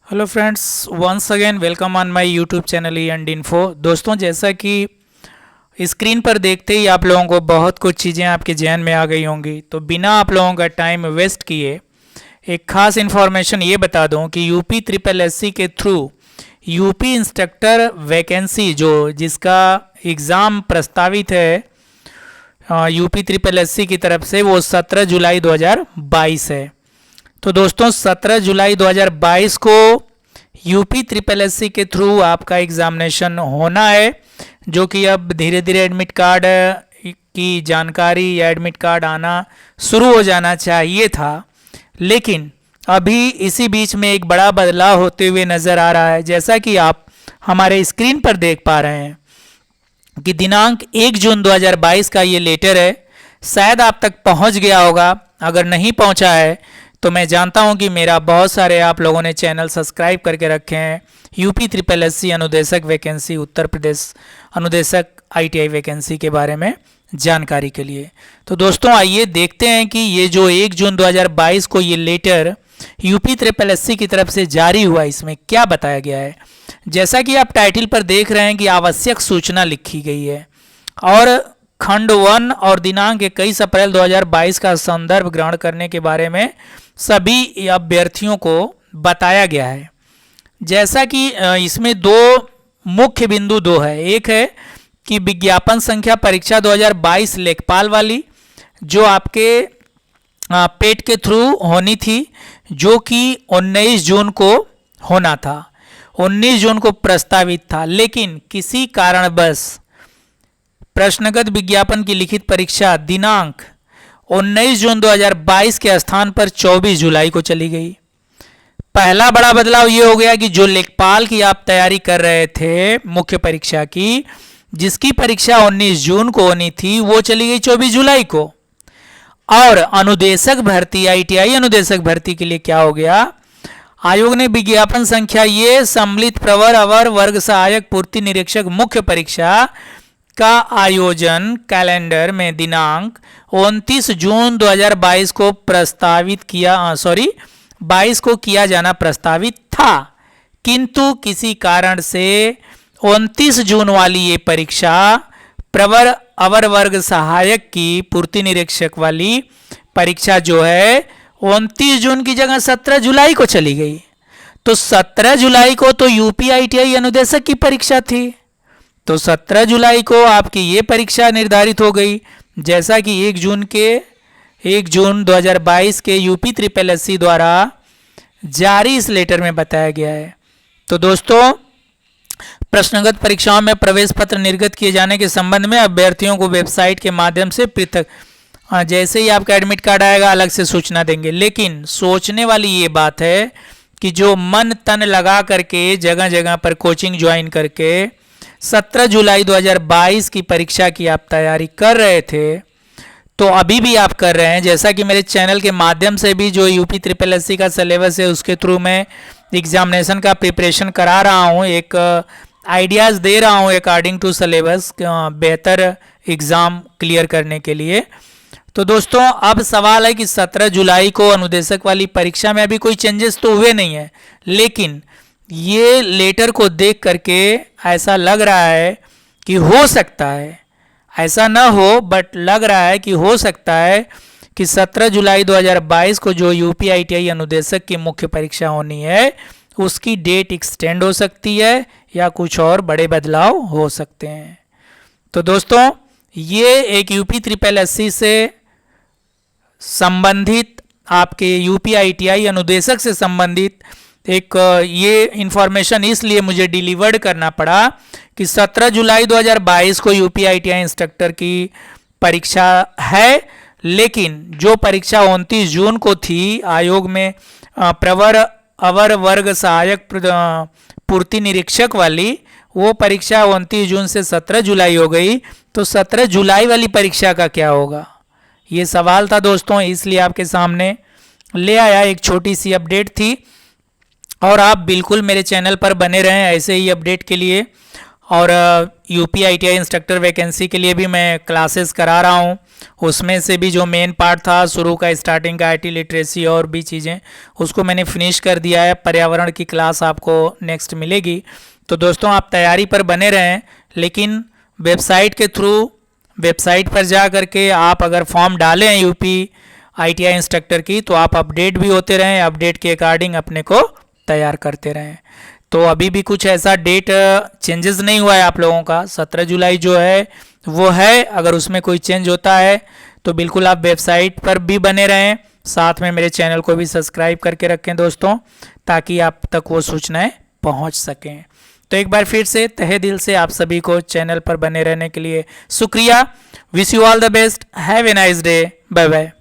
Hello friends, once again welcome on my YouTube channel E and info. दोस्तों, जैसा कि screen पर देखते ही आप लोगों को बहुत कुछ चीज़ें आपके जहन में आ गई होंगी, तो बिना आप लोगों का टाइम वेस्ट किए एक खास इन्फॉर्मेशन ये बता दूं कि यूपी ट्रिपल एससी के थ्रू यूपी इंस्ट्रक्टर वैकेंसी जिसका एग्ज़ाम प्रस्तावित है यूपी ट्रिपल एससी की तरफ से, वो 17 जुलाई 2022 है। तो दोस्तों, 17 जुलाई 2022 को यूपी ट्रिपल एससी के थ्रू आपका एग्ज़ामिनेशन होना है, जो कि अब धीरे धीरे एडमिट कार्ड की जानकारी या एडमिट कार्ड आना शुरू हो जाना चाहिए था, लेकिन अभी इसी बीच में एक बड़ा बदलाव होते हुए नज़र आ रहा है। जैसा कि आप हमारे स्क्रीन पर देख पा रहे हैं कि दिनांक 1 जून 2022 का ये लेटर है। शायद आप तक पहुंच गया होगा। अगर नहीं पहुंचा है तो मैं जानता हूं कि मेरा बहुत सारे आप लोगों ने चैनल सब्सक्राइब करके रखे हैं यूपी ट्रिपल एससी अनुदेशक वैकेंसी, उत्तर प्रदेश अनुदेशक आईटीआई वैकेंसी के बारे में जानकारी के लिए। तो दोस्तों, आइए देखते हैं कि ये जो 1 जून 2022 को ये लेटर यूपी ट्रिपल एससी की तरफ से जारी हुआ, इसमें क्या बताया गया है। जैसा कि आप टाइटल पर देख रहे हैं कि आवश्यक सूचना लिखी गई है और खंड 1 और दिनांक 21 अप्रैल 2022 का संदर्भ ग्रहण करने के बारे में सभी अभ्यर्थियों को बताया गया है। जैसा कि इसमें दो मुख्य बिंदु है। एक है कि विज्ञापन संख्या परीक्षा 2022 लेखपाल वाली, जो आपके पेट के थ्रू होनी थी, जो कि 19 जून को होना था, 19 जून को प्रस्तावित था, लेकिन किसी कारणवश प्रश्नगत विज्ञापन की लिखित परीक्षा दिनांक 19 जून 2022 के स्थान पर 24 जुलाई को चली गई। पहला बड़ा बदलाव ये हो गया कि जो लेखपाल की आप तैयारी कर रहे थे मुख्य परीक्षा की, जिसकी परीक्षा 19 जून को होनी थी, वो चली गई 24 जुलाई को। और अनुदेशक भर्ती, आईटीआई अनुदेशक भर्ती के लिए क्या हो गया, आयोग ने विज्ञापन संख्या ये सम्मिलित प्रवर अवर वर्ग सहायक पूर्ति निरीक्षक मुख्य परीक्षा का आयोजन कैलेंडर में दिनांक 29 जून 2022 को प्रस्तावित किया 22 को किया जाना प्रस्तावित था, किंतु किसी कारण से 29 जून वाली ये परीक्षा प्रवर अवर वर्ग सहायक की पूर्ति निरीक्षक वाली परीक्षा जो है 29 जून की जगह 17 जुलाई को चली गई। तो 17 जुलाई को तो यूपी आईटीआई अनुदेशक की परीक्षा थी, तो 17 जुलाई को आपकी ये परीक्षा निर्धारित हो गई, जैसा कि 1 जून 2022 के यूपी ट्रिपल एससी द्वारा जारी इस लेटर में बताया गया है। तो दोस्तों, प्रश्नगत परीक्षाओं में प्रवेश पत्र निर्गत किए जाने के संबंध में अभ्यर्थियों को वेबसाइट के माध्यम से पृथक, जैसे ही आपका एडमिट कार्ड आएगा अलग से सूचना देंगे। लेकिन सोचने वाली ये बात है कि जो मन तन लगा करके जगह जगह पर कोचिंग ज्वाइन करके 17 जुलाई 2022 की परीक्षा की आप तैयारी कर रहे थे, तो अभी भी आप कर रहे हैं। जैसा कि मेरे चैनल के माध्यम से भी जो यूपी ट्रिपल एससी का सिलेबस है, उसके थ्रू मैं एग्जामिनेशन का प्रिपरेशन करा रहा हूँ, एक आइडियाज़ दे रहा हूँ अकॉर्डिंग टू सिलेबस, बेहतर एग्ज़ाम क्लियर करने के लिए। तो दोस्तों, अब सवाल है कि 17 जुलाई को अनुदेशक वाली परीक्षा में अभी कोई चेंजेस तो हुए नहीं है, लेकिन ये लेटर को देख करके ऐसा लग रहा है कि हो सकता है, ऐसा ना हो बट लग रहा है कि हो सकता है कि 17 जुलाई 2022 को जो यूपी आईटीआई अनुदेशक की मुख्य परीक्षा होनी है, उसकी डेट एक्सटेंड हो सकती है या कुछ और बड़े बदलाव हो सकते हैं। तो दोस्तों, ये एक यूपी ट्रिपल एससी से संबंधित, आपके यूपी आईटीआई अनुदेशक से संबंधित एक ये इन्फॉर्मेशन इसलिए मुझे डिलीवर्ड करना पड़ा कि 17 जुलाई 2022 को यूपी आईटीआई इंस्ट्रक्टर की परीक्षा है, लेकिन जो परीक्षा 29 जून को थी आयोग में प्रवर अवर वर्ग सहायक पूर्ति निरीक्षक वाली, वो परीक्षा 29 जून से 17 जुलाई हो गई। तो 17 जुलाई वाली परीक्षा का क्या होगा, ये सवाल था दोस्तों, इसलिए आपके सामने ले आया। एक छोटी सी अपडेट थी और आप बिल्कुल मेरे चैनल पर बने रहें ऐसे ही अपडेट के लिए। और यूपी आईटीआई इंस्ट्रक्टर वैकेंसी के लिए भी मैं क्लासेस करा रहा हूँ। उसमें से भी जो मेन पार्ट था शुरू का, स्टार्टिंग का, आईटी लिटरेसी और भी चीज़ें, उसको मैंने फिनिश कर दिया है। पर्यावरण की क्लास आपको नेक्स्ट मिलेगी। तो दोस्तों आप तैयारी पर बने रहें, लेकिन वेबसाइट के थ्रू, वेबसाइट पर जा करके आप अगर फॉर्म डालें यूपी आईटीआई इंस्ट्रक्टर की, तो आप अपडेट भी होते रहें, अपडेट के अकॉर्डिंग अपने को तैयार करते रहें। तो अभी भी कुछ ऐसा डेट चेंजेस नहीं हुआ है आप लोगों का। 17 जुलाई जो है वो है। अगर उसमें कोई चेंज होता है तो बिल्कुल आप वेबसाइट पर भी बने रहें, साथ में मेरे चैनल को भी सब्सक्राइब करके रखें दोस्तों, ताकि आप तक वो सूचनाएं पहुंच सकें। तो एक बार फिर से तहे दिल से आप सभी को चैनल पर बने रहने के लिए शुक्रिया। Wish you all the best. Have a nice day. Bye bye.